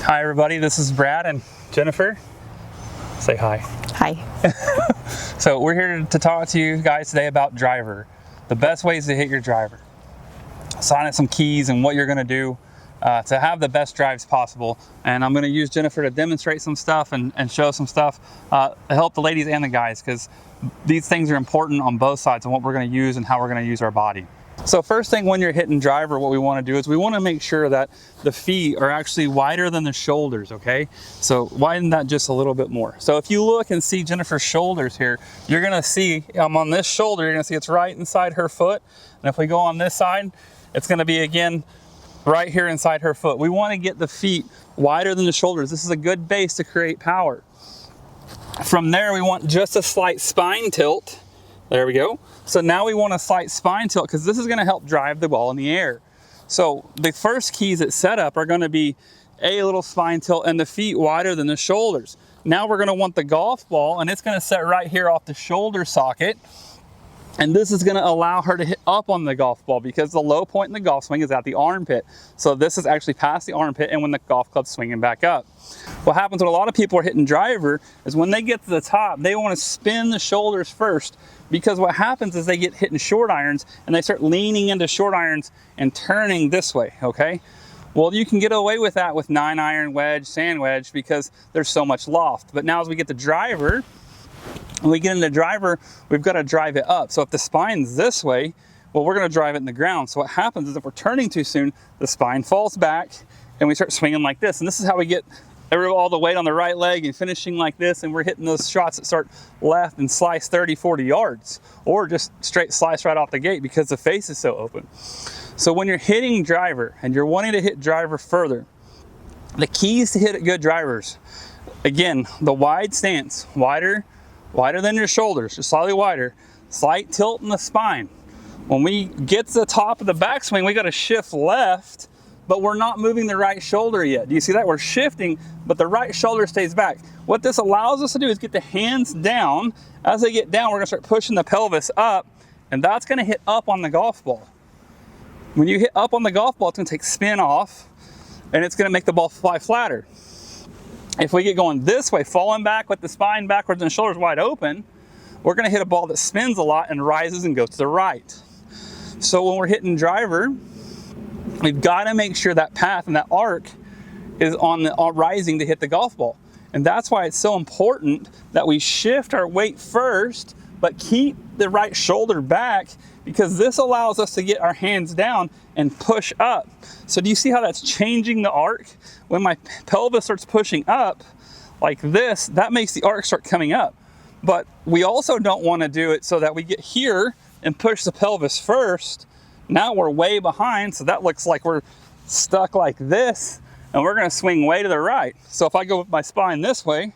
Hi everybody, this is Brad and Jeanifer. Say hi. Hi. So we're here to talk to you guys today about driver. The best ways to hit your driver. Assign it some keys and what you're going to do to have the best drives possible. And I'm going to use Jeanifer to demonstrate some stuff and show some stuff to help the ladies and the guys, because these things are important on both sides and what we're going to use and how we're going to use our body. So first thing, when you're hitting driver, what we want to do is we want to make sure that the feet are actually wider than the shoulders, okay? So widen that just a little bit more. So if you look and see Jeanifer's shoulders here, you're going to see, on this shoulder, you're going to see it's right inside her foot. And if we go on this side, it's going to be, again, right here inside her foot. We want to get the feet wider than the shoulders. This is a good base to create power. From there, we want just a slight spine tilt. There we go. So now we want a slight spine tilt because this is going to help drive the ball in the air. So the first keys at setup are going to be a little spine tilt and the feet wider than the shoulders. Now we're going to want the golf ball, and it's going to set right here off the shoulder socket. And this is going to allow her to hit up on the golf ball because the low point in the golf swing is at the armpit. So this is actually past the armpit and when the golf club's swinging back up. What happens when a lot of people are hitting driver is when they get to the top, they want to spin the shoulders first, because what happens is they get hitting short irons and they start leaning into short irons and turning this way, okay? Well, you can get away with that with 9-iron, wedge, sand wedge, because there's so much loft. But now as we get the driver, when we get into driver, we've got to drive it up. So if the spine's this way, well, we're going to drive it in the ground. So what happens is if we're turning too soon, the spine falls back and we start swinging like this. And this is how we get all the weight on the right leg and finishing like this. And we're hitting those shots that start left and slice 30, 40 yards, or just straight slice right off the gate because the face is so open. So when you're hitting driver and you're wanting to hit driver further, the keys to hit good drivers, again, the wide stance, wider than your shoulders, just slightly wider, slight tilt in the spine. When we get to the top of the backswing, we got to shift left, but we're not moving the right shoulder yet. Do you see that? We're shifting, but the right shoulder stays back. What this allows us to do is get the hands down. As they get down, we're going to start pushing the pelvis up, and that's going to hit up on the golf ball. When you hit up on the golf ball, it's going to take spin off, and it's going to make the ball fly flatter. If we get going this way, falling back with the spine backwards and the shoulders wide open, we're going to hit a ball that spins a lot and rises and goes to the right. So when we're hitting driver, we've got to make sure that path and that arc is on the rising to hit the golf ball. And that's why it's so important that we shift our weight first, but keep the right shoulder back, because this allows us to get our hands down and push up. So do you see how that's changing the arc? When my pelvis starts pushing up like this, that makes the arc start coming up. But we also don't want to do it so that we get here and push the pelvis first. Now we're way behind, so that looks like we're stuck like this, and we're going to swing way to the right. So if I go with my spine this way,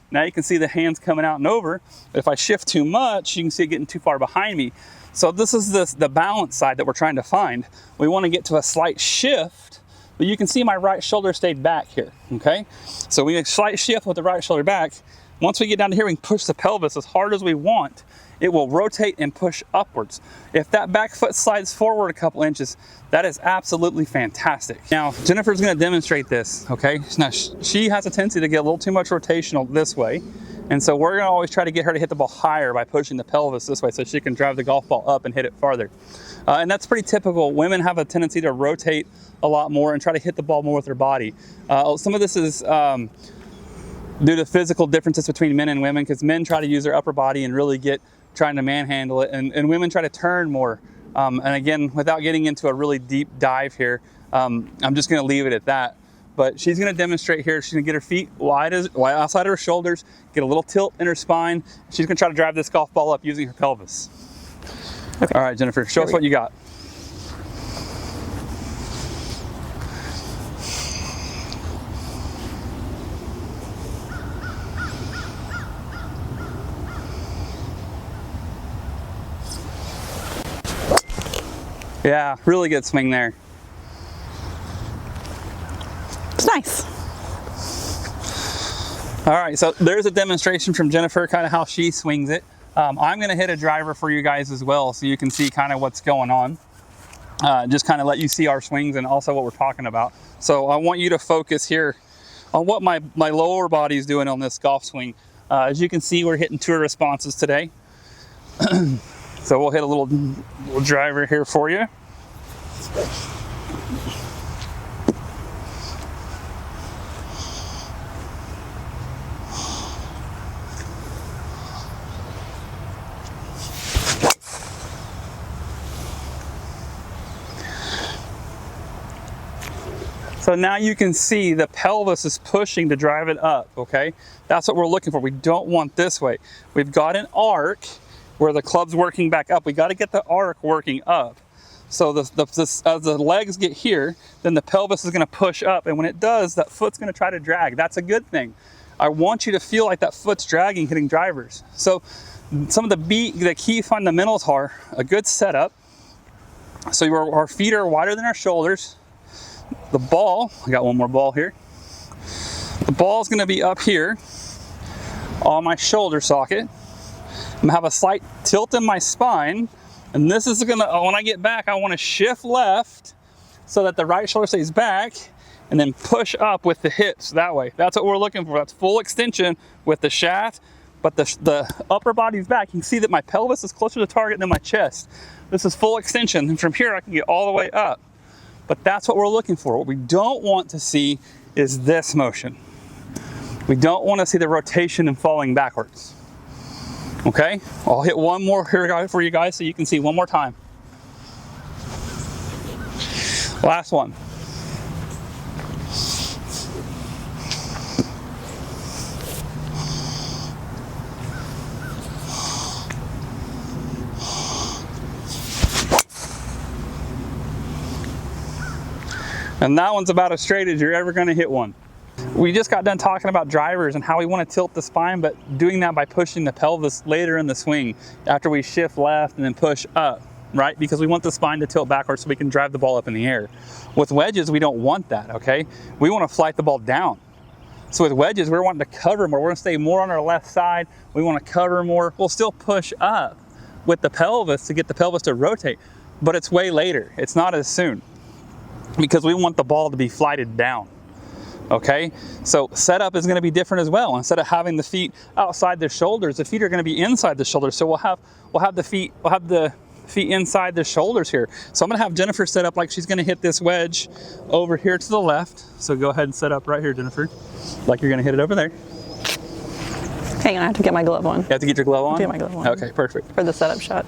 now you can see the hands coming out and over. But if I shift too much, you can see it getting too far behind me. So this is the balance side that we're trying to find. We want to get to a slight shift, but you can see my right shoulder stayed back here, okay? So we make a slight shift with the right shoulder back. Once we get down to here, we can push the pelvis as hard as we want. It will rotate and push upwards. If that back foot slides forward a couple inches, that is absolutely fantastic. Now, Jeanifer's gonna demonstrate this, okay? Now, she has a tendency to get a little too much rotational this way. And so we're gonna always try to get her to hit the ball higher by pushing the pelvis this way so she can drive the golf ball up and hit it farther. And that's pretty typical. Women have a tendency to rotate a lot more and try to hit the ball more with their body. Some of this is due to physical differences between men and women, because men try to use their upper body and really trying to manhandle it, and women try to turn more. And again, without getting into a really deep dive here, I'm just gonna leave it at that. But she's gonna demonstrate here. She's gonna get her feet wide outside of her shoulders, get a little tilt in her spine. She's gonna try to drive this golf ball up using her pelvis. Okay. All right, Jeanifer, show us what you got. Yeah, really good swing there. It's nice. All right, so there's a demonstration from Jeanifer, kind of how she swings it. I'm gonna hit a driver for you guys as well, so you can see kind of what's going on. Just kind of let you see our swings and also what we're talking about. So I want you to focus here on what my lower body is doing on this golf swing. As you can see, we're hitting tour responses today. So we'll hit a little driver here for you. So now you can see the pelvis is pushing to drive it up, okay? That's what we're looking for. We don't want this way. We've got an arc where the club's working back up. We got to get the arc working up. So as the legs get here, then the pelvis is going to push up. And when it does, that foot's going to try to drag. That's a good thing. I want you to feel like that foot's dragging, hitting drivers. So some of the key fundamentals are a good setup. So our feet are wider than our shoulders. The ball, I got one more ball here. The ball is going to be up here on my shoulder socket. I'm going to have a slight tilt in my spine. And this is going to, when I get back, I want to shift left so that the right shoulder stays back and then push up with the hips that way. That's what we're looking for. That's full extension with the shaft, but the upper body's back. You can see that my pelvis is closer to target than my chest. This is full extension. And from here, I can get all the way up. But that's what we're looking for. What we don't want to see is this motion. We don't want to see the rotation and falling backwards. Okay, I'll hit one more here for you guys so you can see one more time. Last one. And that one's about as straight as you're ever going to hit one. We just got done talking about drivers and how we want to tilt the spine, but doing that by pushing the pelvis later in the swing after we shift left and then push up, right? Because we want the spine to tilt backwards so we can drive the ball up in the air. With wedges, we don't want that, okay? We want to flight the ball down. So with wedges, we're wanting to cover more. We're going to stay more on our left side. We want to cover more. We'll still push up with the pelvis to get the pelvis to rotate, but it's way later. It's not as soon because we want the ball to be flighted down. Okay, so setup is going to be different as well. Instead of having the feet outside the shoulders, the feet are going to be inside the shoulders. So we'll have the feet inside the shoulders here. So I'm going to have Jeanifer set up like she's going to hit this wedge over here to the left. So go ahead and set up right here, Jeanifer, like you're going to hit it over there. Hang on, I have to get my glove on. You have to get your glove on? Get my glove on. Okay, perfect. For the setup shot.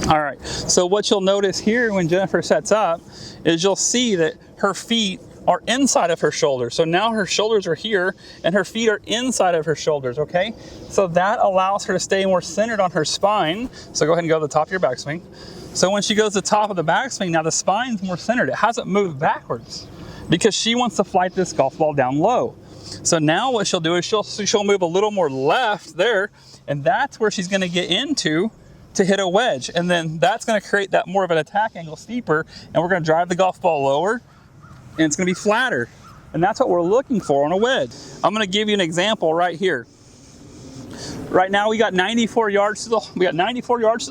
All right, so what you'll notice here when Jeanifer sets up is you'll see that her feet are inside of her shoulders. So now her shoulders are here and her feet are inside of her shoulders, okay? So that allows her to stay more centered on her spine. So go ahead and go to the top of your backswing. So when she goes to the top of the backswing, now the spine's more centered. It hasn't moved backwards because she wants to flight this golf ball down low. So now what she'll do is she'll move a little more left there, and that's where she's gonna get into to hit a wedge. And then that's gonna create that more of an attack angle steeper, and we're gonna drive the golf ball lower, and it's going to be flatter. And that's what we're looking for on a wedge. I'm going to give you an example right here. Right now we got 94 yards to the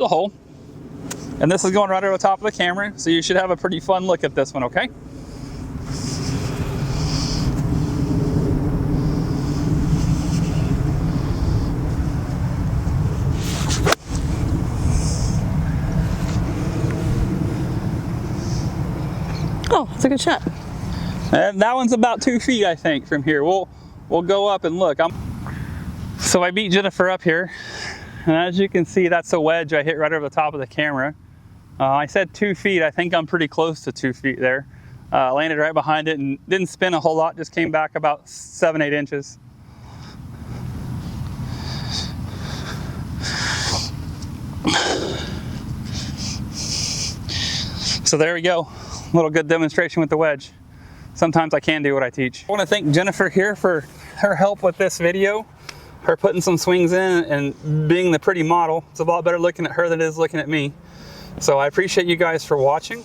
hole. And this is going right over the top of the camera, so you should have a pretty fun look at this one, okay? Oh, that's a good shot. And that one's about 2 feet, I think, from here. We'll go up and look. So I beat Jeanifer up here, and as you can see, that's a wedge I hit right over the top of the camera. I said 2 feet. I think I'm pretty close to 2 feet there. Landed right behind it and didn't spin a whole lot. Just came back about 7-8 inches. So there we go. A little good demonstration with the wedge. Sometimes I can do what I teach. I want to thank Jeanifer here for her help with this video, her putting some swings in and being the pretty model. It's a lot better looking at her than it is looking at me. So I appreciate you guys for watching,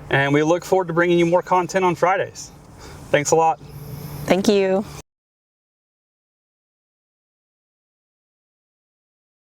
and we look forward to bringing you more content on Fridays. Thanks a lot. Thank you.